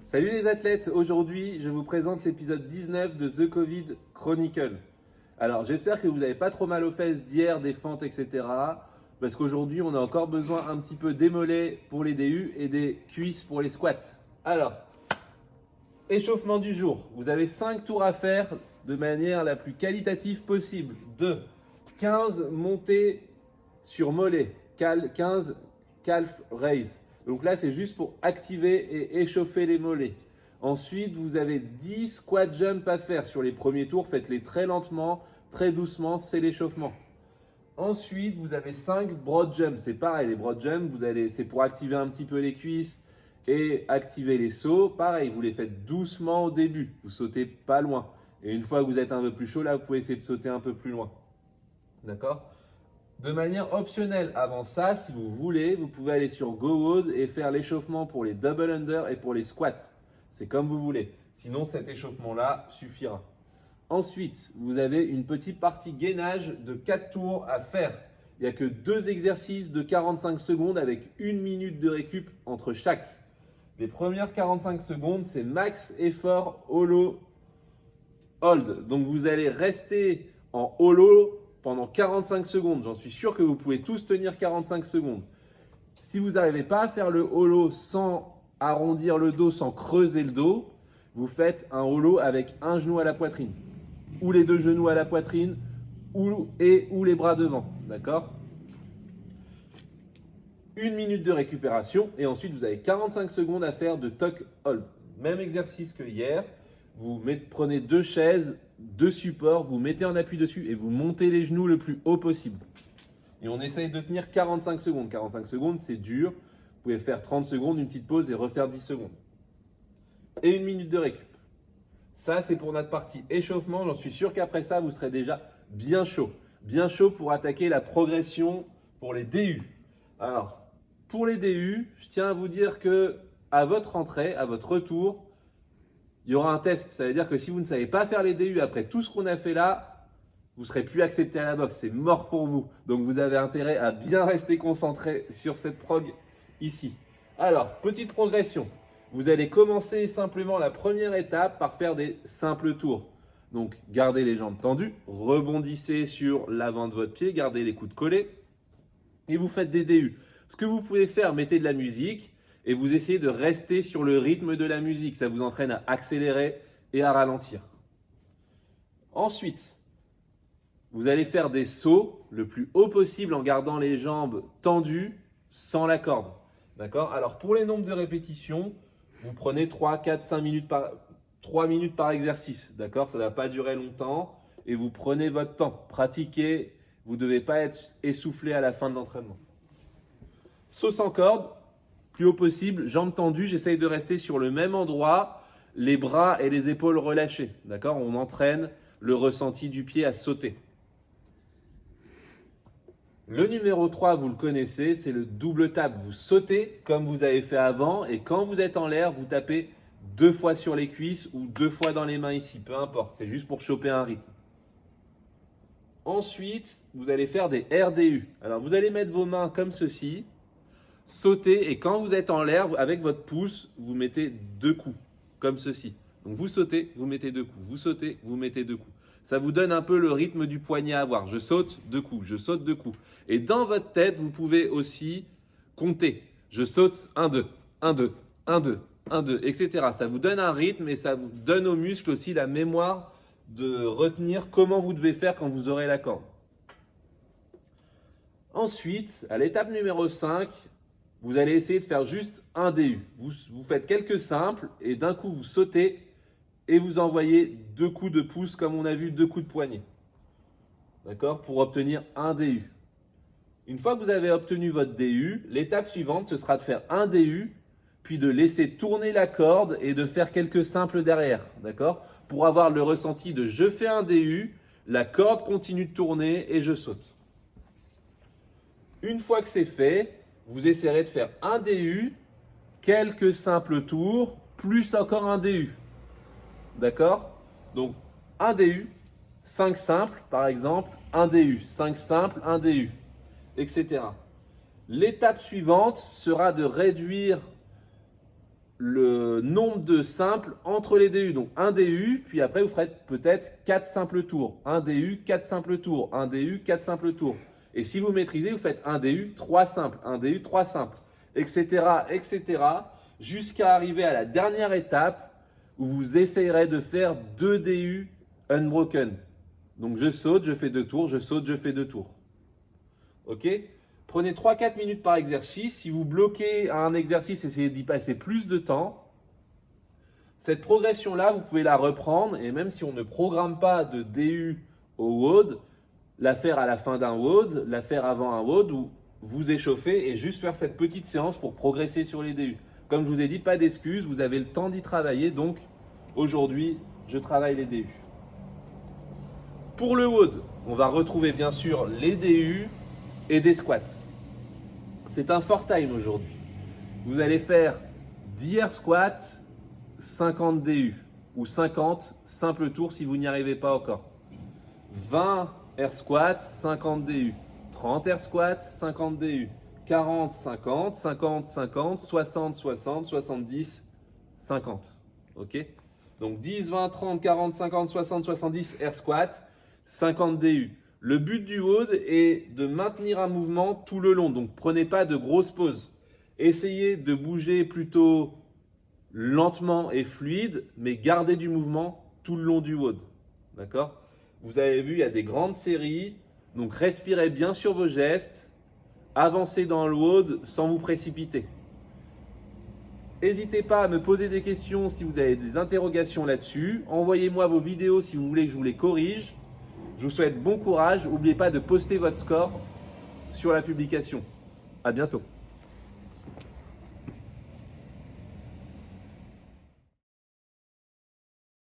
Salut les athlètes, aujourd'hui je vous présente l'épisode 19 de The Covid Chronicle. Alors j'espère que vous n'avez pas trop mal aux fesses d'hier, des fentes, etc. Parce qu'aujourd'hui on a encore besoin un petit peu des mollets pour les DU et des cuisses pour les squats. Alors, échauffement du jour. Vous avez 5 tours à faire de manière la plus qualitative possible. 15 montées sur mollet, 15 calf raise. Donc là, c'est juste pour activer et échauffer les mollets. Ensuite, vous avez 10 squat jump à faire. Sur les premiers tours, faites-les très lentement, très doucement, c'est l'échauffement. Ensuite, vous avez 5 broad jump. C'est pareil, les broad jump, c'est pour activer un petit peu les cuisses et activer les sauts. Pareil, vous les faites doucement au début. Vous sautez pas loin. Et une fois que vous êtes un peu plus chaud, là, vous pouvez essayer de sauter un peu plus loin. D'accord ? De manière optionnelle, avant ça, si vous voulez, vous pouvez aller sur GoWOD et faire l'échauffement pour les double under et pour les squats. C'est comme vous voulez. Sinon, cet échauffement-là suffira. Ensuite, vous avez une petite partie gainage de 4 tours à faire. Il n'y a que 2 exercices de 45 secondes avec 1 minute de récup entre chaque. Les premières 45 secondes, c'est max effort hollow hold. Donc, vous allez rester en hollow pendant 45 secondes. J'en suis sûr que vous pouvez tous tenir 45 secondes. Si vous n'arrivez pas à faire le hollow sans arrondir le dos, sans creuser le dos, vous faites un hollow avec un genou à la poitrine. Ou les 2 genoux à la poitrine, ou les bras devant. D'accord ? 1 minute de récupération et ensuite vous avez 45 secondes à faire de tuck hold. Même exercice que hier. Vous prenez 2 chaises, 2 supports, vous mettez en appui dessus et vous montez les genoux le plus haut possible. Et on essaye de tenir 45 secondes. 45 secondes, c'est dur. Vous pouvez faire 30 secondes, une petite pause et refaire 10 secondes. Et 1 minute de récup. Ça, c'est pour notre partie échauffement. J'en suis sûr qu'après ça, vous serez déjà bien chaud. Bien chaud pour attaquer la progression pour les DU. Alors, pour les DU, je tiens à vous dire que à votre rentrée, à votre retour, il y aura un test. Ça veut dire que si vous ne savez pas faire les DU après tout ce qu'on a fait là, vous ne serez plus accepté à la boxe. C'est mort pour vous. Donc, vous avez intérêt à bien rester concentré sur cette prog ici. Alors, petite progression. Vous allez commencer simplement la première étape par faire des simples tours. Donc, gardez les jambes tendues, rebondissez sur l'avant de votre pied, gardez les coudes collés et vous faites des DU. Ce que vous pouvez faire, mettez de la musique et vous essayez de rester sur le rythme de la musique. Ça vous entraîne à accélérer et à ralentir. Ensuite, vous allez faire des sauts le plus haut possible en gardant les jambes tendues sans la corde. D'accord ? Alors, pour les nombres de répétitions, vous prenez 3, 4, 5 minutes 3 minutes par exercice. D'accord ? Ça ne va pas durer longtemps et vous prenez votre temps. Pratiquez. Vous ne devez pas être essoufflé à la fin de l'entraînement. Saut sans corde. Plus haut possible, jambes tendues, j'essaye de rester sur le même endroit, les bras et les épaules relâchés. D'accord ? On entraîne le ressenti du pied à sauter. Le numéro 3, vous le connaissez, c'est le double tap. Vous sautez comme vous avez fait avant et quand vous êtes en l'air, vous tapez 2 fois sur les cuisses ou 2 fois dans les mains ici, peu importe. C'est juste pour choper un rythme. Ensuite, vous allez faire des RDU. Alors, vous allez mettre vos mains comme ceci. Sautez et quand vous êtes en l'air, avec votre pouce, vous mettez 2 coups, comme ceci. Donc vous sautez, vous mettez 2 coups, vous sautez, vous mettez 2 coups. Ça vous donne un peu le rythme du poignet à avoir. Je saute 2 coups, je saute 2 coups. Et dans votre tête, vous pouvez aussi compter. Je saute 1, 2, 1, 2, 1, 2, 1, 2, etc. Ça vous donne un rythme et ça vous donne aux muscles aussi la mémoire de retenir comment vous devez faire quand vous aurez la corde. Ensuite, à l'étape numéro 5, vous allez essayer de faire juste un DU. Vous faites quelques simples et d'un coup vous sautez et vous envoyez 2 coups de pouce comme on a vu, 2 coups de poignet. D'accord ? Pour obtenir un DU. Une fois que vous avez obtenu votre DU, l'étape suivante ce sera de faire un DU puis de laisser tourner la corde et de faire quelques simples derrière. D'accord ? Pour avoir le ressenti de je fais un DU, la corde continue de tourner et je saute. Une fois que c'est fait, vous essayerez de faire un DU, quelques simples tours, plus encore un DU. D'accord ? Donc, un DU, 5 simples par exemple, un DU, 5 simples, un DU, etc. L'étape suivante sera de réduire le nombre de simples entre les DU. Donc un DU, puis après vous ferez peut-être 4 simples tours. Un DU, 4 simples tours. Un DU, 4 simples tours. Et si vous maîtrisez, vous faites un DU, 3 simples. Un DU, 3 simples. Etc. etc. Jusqu'à arriver à la dernière étape où vous essayerez de faire 2 DU unbroken. Donc je saute, je fais 2 tours, je saute, je fais 2 tours. Ok ? Prenez 3-4 minutes par exercice. Si vous bloquez un exercice, essayez d'y passer plus de temps. Cette progression-là, vous pouvez la reprendre et même si on ne programme pas de DU au WOD, la faire à la fin d'un WOD, la faire avant un WOD ou vous échauffer et juste faire cette petite séance pour progresser sur les DU. Comme je vous ai dit, pas d'excuses, vous avez le temps d'y travailler. Donc aujourd'hui, je travaille les DU. Pour le WOD, on va retrouver bien sûr les DU et des squats. C'est un fort time aujourd'hui. Vous allez faire 10 air squats, 50 DU ou 50 simples tours si vous n'y arrivez pas encore. 20 air squats, 50 DU. 30 air squats, 50 DU. 40, 50, 50, 50, 60, 60, 70, 50. Ok ? Donc 10, 20, 30, 40, 50, 60, 70 air squats, 50 DU. Le but du WOD est de maintenir un mouvement tout le long. Donc prenez pas de grosses pauses. Essayez de bouger plutôt lentement et fluide, mais gardez du mouvement tout le long du WOD. D'accord ? Vous avez vu, il y a des grandes séries. Donc respirez bien sur vos gestes. Avancez dans le WOD sans vous précipiter. N'hésitez pas à me poser des questions si vous avez des interrogations là-dessus. Envoyez-moi vos vidéos si vous voulez que je vous les corrige. Je vous souhaite bon courage. N'oubliez pas de poster votre score sur la publication. À bientôt.